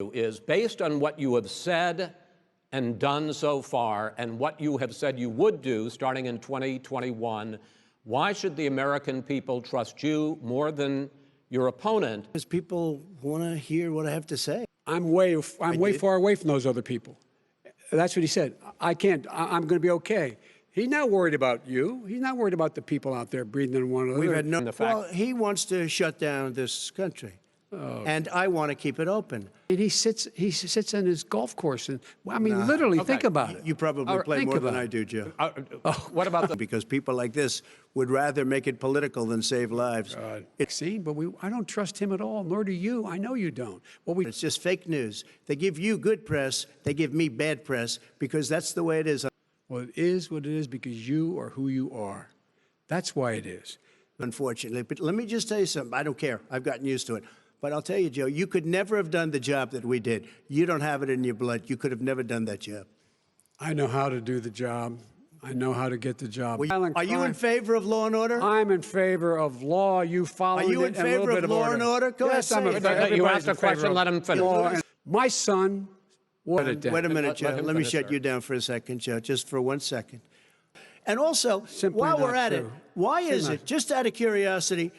is, based on what you have said and done so far and what you have said you would do starting in 2021, why should the American people trust you more than your opponent? Because people want to hear what I have to say. I'm way far away from those other people. That's what he said. I'm going to be okay. He's not worried about you. He's not worried about the people out there breathing in one another. We've had no. Well, he wants to shut down this country, and I want to keep it open. And he sits on his golf course, and I mean, literally, think about it. You probably play more than I do, Joe. What about the? Because people like this would rather make it political than save lives. See, but I don't trust him at all, nor do you. I know you don't. Well, it's just fake news. They give you good press. They give me bad press because that's the way it is. Well, it is what it is because you are who you are. That's why it is. Unfortunately. But let me just tell you something. I don't care. I've gotten used to it. But I'll tell you, Joe, you could never have done the job that we did. You don't have it in your blood. You could have never done that job. I know how to do the job. I know how to get the job. Are you in favor of law and order? I'm in favor of law. You follow it. Are you in favor of law and order? Go yes, ahead. I'm in favor. You asked a question, let him finish. My son, wait a minute, Joe. Let me shut you down for a second, Joe, just for 1 second. And also, while we're at it, why is it, just out of curiosity,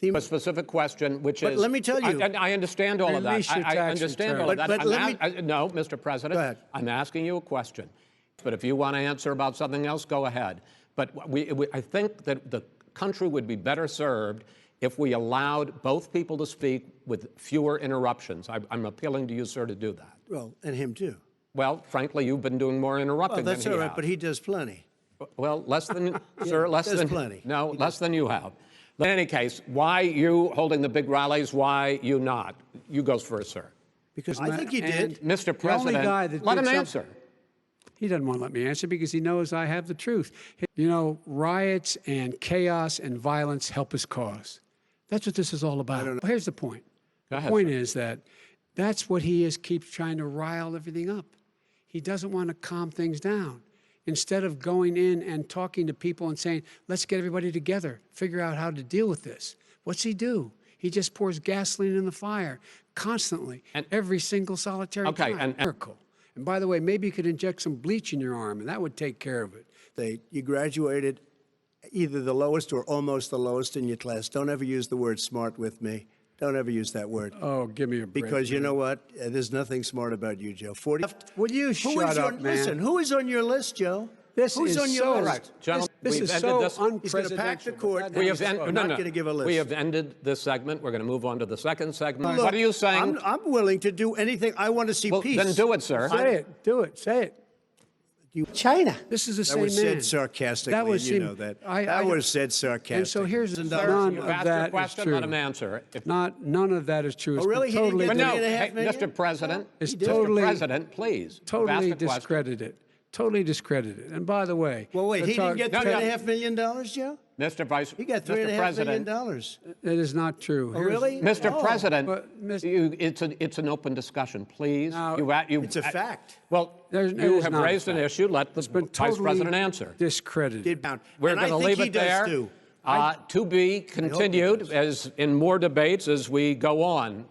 a specific question, which is... let me tell you... I understand all of that. I understand all of that. No, Mr. President, go ahead. I'm asking you a question. But if you want to answer about something else, go ahead. But I think that the country would be better served if we allowed both people to speak with fewer interruptions. I'm appealing to you, sir, to do that. Well, and him too. Well, frankly, you've been doing more interrupting than he has. That's all right, but he does plenty. Well, less than, sir, less than... plenty. No, less than you have. In any case, why you holding the big rallies, why you not? You go first, sir. Because I think he did. Mr. President, let him answer. He doesn't want to let me answer because he knows I have the truth. You know, riots and chaos and violence help his cause. That's what this is all about. Well, here's the point. The point is that that's what he is, keeps trying to rile everything up. He doesn't want to calm things down. Instead of going in and talking to people and saying, let's get everybody together, figure out how to deal with this. What's he do? He just pours gasoline in the fire constantly, and every single solitary time. Miracle. And by the way, maybe you could inject some bleach in your arm, and that would take care of it. You graduated either the lowest or almost the lowest in your class. Don't ever use the word smart with me. Don't ever use that word. Oh, give me a break. Because you know what? There's nothing smart about you, Joe. 40. Would you shut up, man? Listen, who is on your list, Joe? Who's on your list? Right. Gentlemen, this is so unprecedented. He's going to pack the court. I'm not going to give a list. We have ended this segment. We're going to move on to the second segment. Look, what are you saying? I'm willing to do anything. I want to see peace. Then do it, sir. Say it. Do it. Say it. China. This is the same man. That was said sarcastically. That was, you know that. That was said sarcastically. And so here's none of that is true. Let him answer. None of that is true. Oh, really? He didn't get Mr. President, Mr. President, please. Totally discredited. Totally discredited. And by the way, well, wait, he didn't get $3.5 million, Joe? Mr. Vice, he got $3.5 million. That is not true. Oh, really? Mr. President, it's an open discussion, please. It's a fact. Well, you have raised an issue. Let the Vice President answer. Discredited. We're going to leave it there. To be continued as in more debates as we go on.